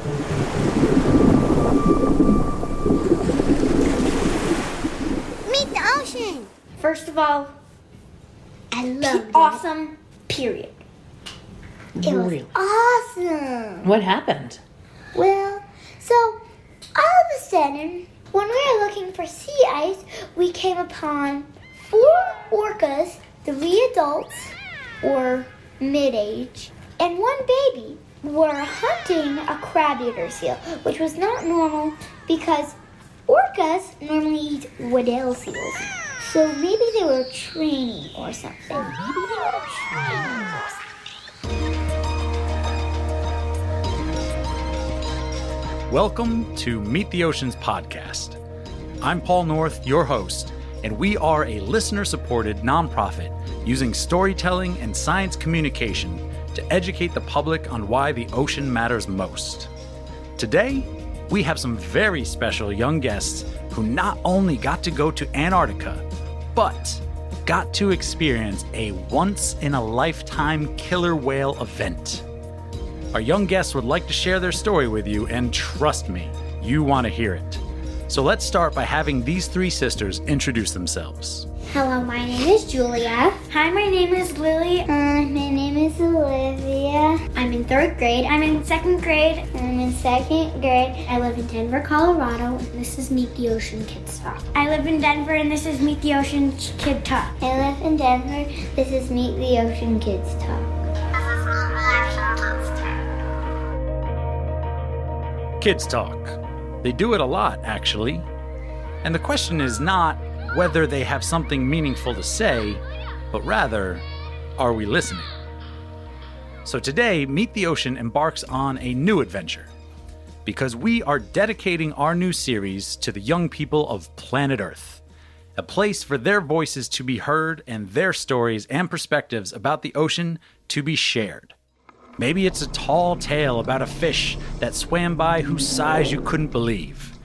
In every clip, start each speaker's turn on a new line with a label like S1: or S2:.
S1: Meet the ocean!
S2: First of all,
S1: I love it.
S2: Awesome, period.
S1: It was awesome.
S3: What happened?
S1: Well, so all of a sudden, when we were looking for sea ice, we came upon 4 orcas, 3 adults, or mid-age, and 1 baby. Were hunting a crab-eater seal, which was not normal because orcas normally eat Weddell seals. So maybe they were training or something.
S4: Welcome to Meet the Oceans podcast. I'm Paul North, your host, and we are a listener-supported nonprofit using storytelling and science communication to educate the public on why the ocean matters most. Today, we have some very special young guests who not only got to go to Antarctica, but got to experience a once-in-a-lifetime killer whale event. Our young guests would like to share their story with you, and trust me, you want to hear it. So let's start by having these 3 sisters introduce themselves.
S1: Hello, my name is Julia.
S2: Hi, my name is Lily.
S1: My name is Olivia.
S2: I'm in 3rd grade. I'm in 2nd grade.
S1: I'm in 2nd grade.
S2: I live in Denver, Colorado, and this is Meet the Ocean Kids Talk. I live in Denver, and this is Meet the Ocean Kid Talk.
S1: I live in Denver. This is Meet the Ocean Kids Talk.
S4: Kids Talk. They do it a lot, actually. And the question is not whether they have something meaningful to say, but rather, are we listening? So today, Meet the Ocean embarks on a new adventure, because we are dedicating our new series to the young people of planet Earth, a place for their voices to be heard and their stories and perspectives about the ocean to be shared. Maybe it's a tall tale about a fish that swam by whose size you couldn't believe.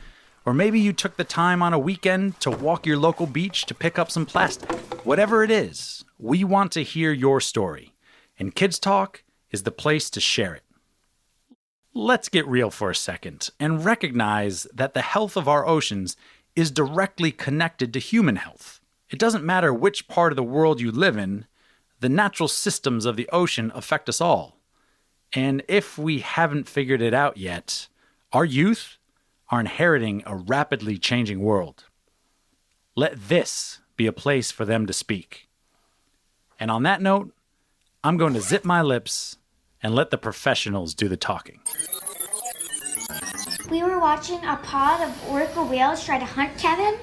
S4: Or maybe you took the time on a weekend to walk your local beach to pick up some plastic. Whatever it is, we want to hear your story, and Kids Talk is the place to share it. Let's get real for a second and recognize that the health of our oceans is directly connected to human health. It doesn't matter which part of the world you live in, the natural systems of the ocean affect us all. And if we haven't figured it out yet, our youth are inheriting a rapidly changing world. Let this be a place for them to speak. And on that note, I'm going to zip my lips and let the professionals do the talking.
S2: We were watching a pod of orca whales try to hunt Kevin.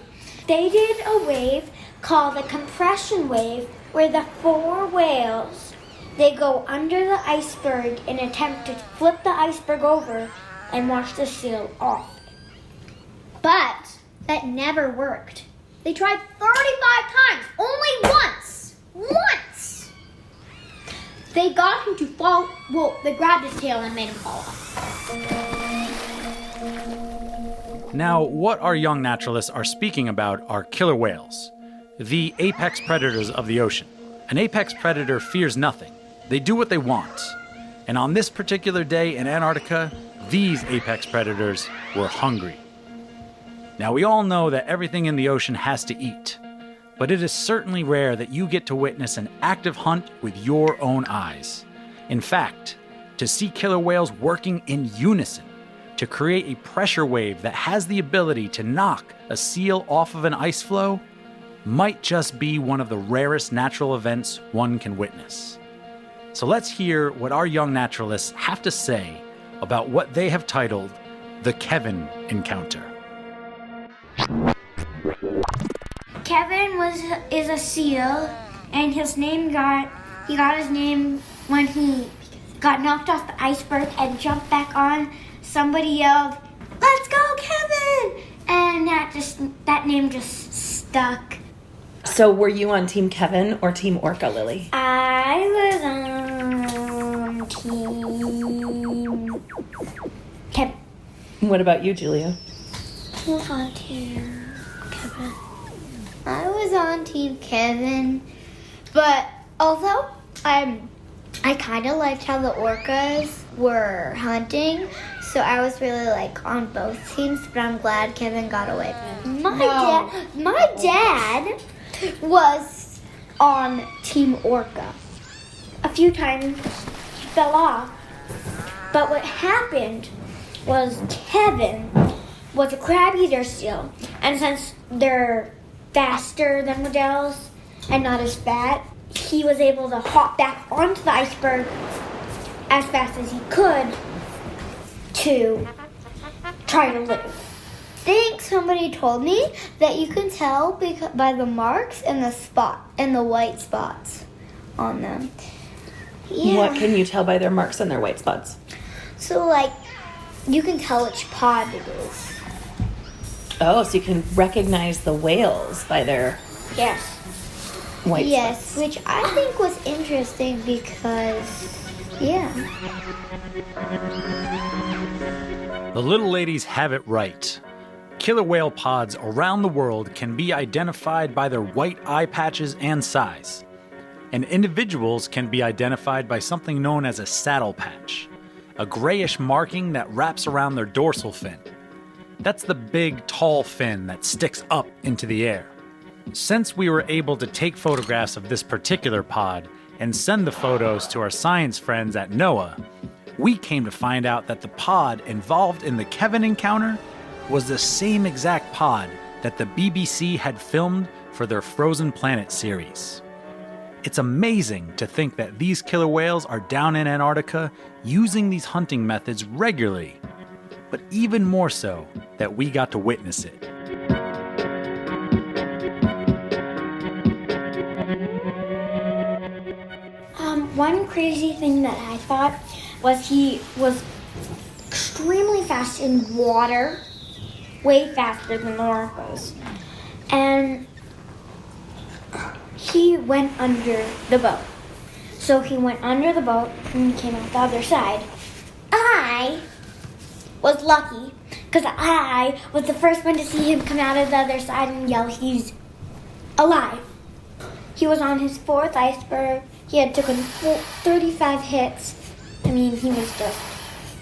S2: They did a wave called the compression wave, where the 4 whales, they go under the iceberg and attempt to flip the iceberg over and wash the seal off. But that never worked. They tried 35 times, only once. Once! They got him to fall, well, they grabbed his tail and made him fall off.
S4: Now, what our young naturalists are speaking about are killer whales, the apex predators of the ocean. An apex predator fears nothing. They do what they want. And on this particular day in Antarctica, these apex predators were hungry. Now, we all know that everything in the ocean has to eat, but it is certainly rare that you get to witness an active hunt with your own eyes. In fact, to see killer whales working in unison to create a pressure wave that has the ability to knock a seal off of an ice floe might just be one of the rarest natural events one can witness. So let's hear what our young naturalists have to say about what they have titled the Kevin Encounter.
S2: Kevin is a seal, and his name he got his name when he got knocked off the iceberg and jumped back on. Somebody yelled, "Let's go, Kevin!" And that name just stuck.
S3: So were you on Team Kevin or Team Orca, Lily?
S2: I was on Team Kevin.
S3: What about you, Julia?
S1: I was on Team Kevin. I was on Team Kevin, but although I kind of liked how the orcas were hunting, So I was really like on both teams, but I'm glad Kevin got away. My dad was on Team Orca. A few times he fell off. But what happened was Kevin was a crab eater still. And since they're faster than Waddell's and not as fat, he was able to hop back onto the iceberg as fast as he could to try to live. I think somebody told me that you can tell by the marks and the white spots on them. Yeah.
S3: What can you tell by their marks and their white spots?
S1: So, like, you can tell which pod it is.
S3: Oh, so you can recognize the whales by their
S1: Yes.
S3: white
S1: Yes,
S3: spots.
S1: which I think was interesting because, yeah.
S4: The little ladies have it right. Killer whale pods around the world can be identified by their white eye patches and size. And individuals can be identified by something known as a saddle patch, a grayish marking that wraps around their dorsal fin. That's the big, tall fin that sticks up into the air. Since we were able to take photographs of this particular pod and send the photos to our science friends at NOAA, we came to find out that the pod involved in the Kevin encounter was the same exact pod that the BBC had filmed for their Frozen Planet series. It's amazing to think that these killer whales are down in Antarctica using these hunting methods regularly, but even more so that we got to witness it.
S2: One crazy thing that I thought was he was extremely fast in water, way faster than the orcas. And he went under the boat. So he went under the boat and came out the other side. I was lucky because I was the first one to see him come out of the other side and yell, "He's alive." He was on his fourth iceberg. He had taken 35 hits. I mean, he was just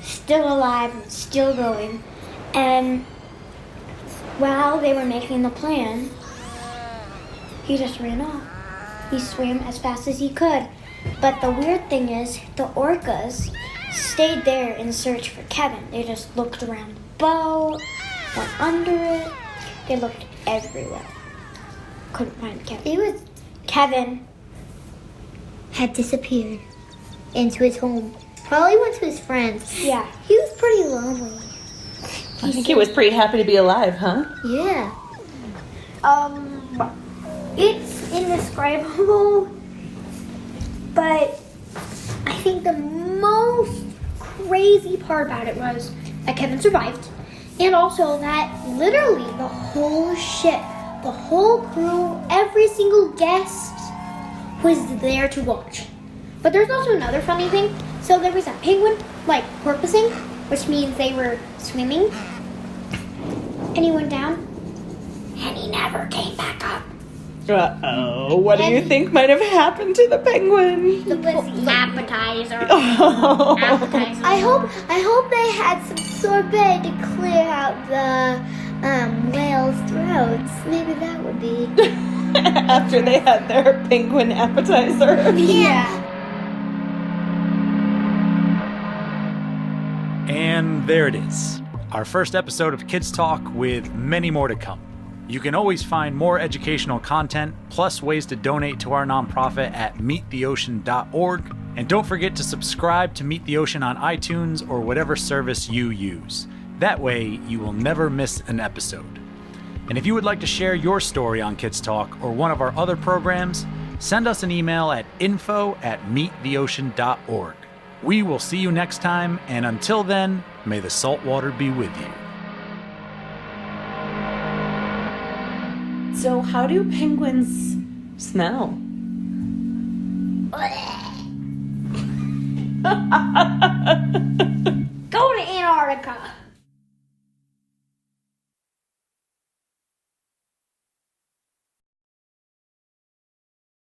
S2: still alive and still going. And while they were making the plan, he just ran off. He swam as fast as he could. But the weird thing is, the orcas stayed there in search for Kevin. They just looked around the boat, went under it. They looked everywhere. Couldn't find Kevin. Kevin
S1: Had disappeared into his home. Probably went to his friends.
S2: Yeah.
S1: He was pretty lonely.
S3: I think he was pretty happy to be alive, huh?
S1: Yeah.
S2: It's indescribable, but I think the most crazy part about it was that Kevin survived, and also that literally the whole ship, the whole crew, every single guest was there to watch. But there's also another funny thing. So there was a penguin, like, porpoising, which means they were swimming, and he went down, and he never came back up.
S3: Uh-oh. What do you think might have happened to the penguin?
S2: The appetizer.
S3: Oh.
S2: Appetizer.
S1: I hope they had some sorbet to clear out the whales' throats. Maybe that would be.
S3: After they had their penguin appetizer.
S1: Yeah.
S4: And there it is, our first episode of Kids Talk with many more to come. You can always find more educational content, plus ways to donate to our nonprofit at meettheocean.org. And don't forget to subscribe to Meet the Ocean on iTunes or whatever service you use. That way, you will never miss an episode. And if you would like to share your story on Kids Talk or one of our other programs, send us an email at info@meettheocean.org. We will see you next time, and until then, may the salt water be with you.
S3: So how do penguins smell?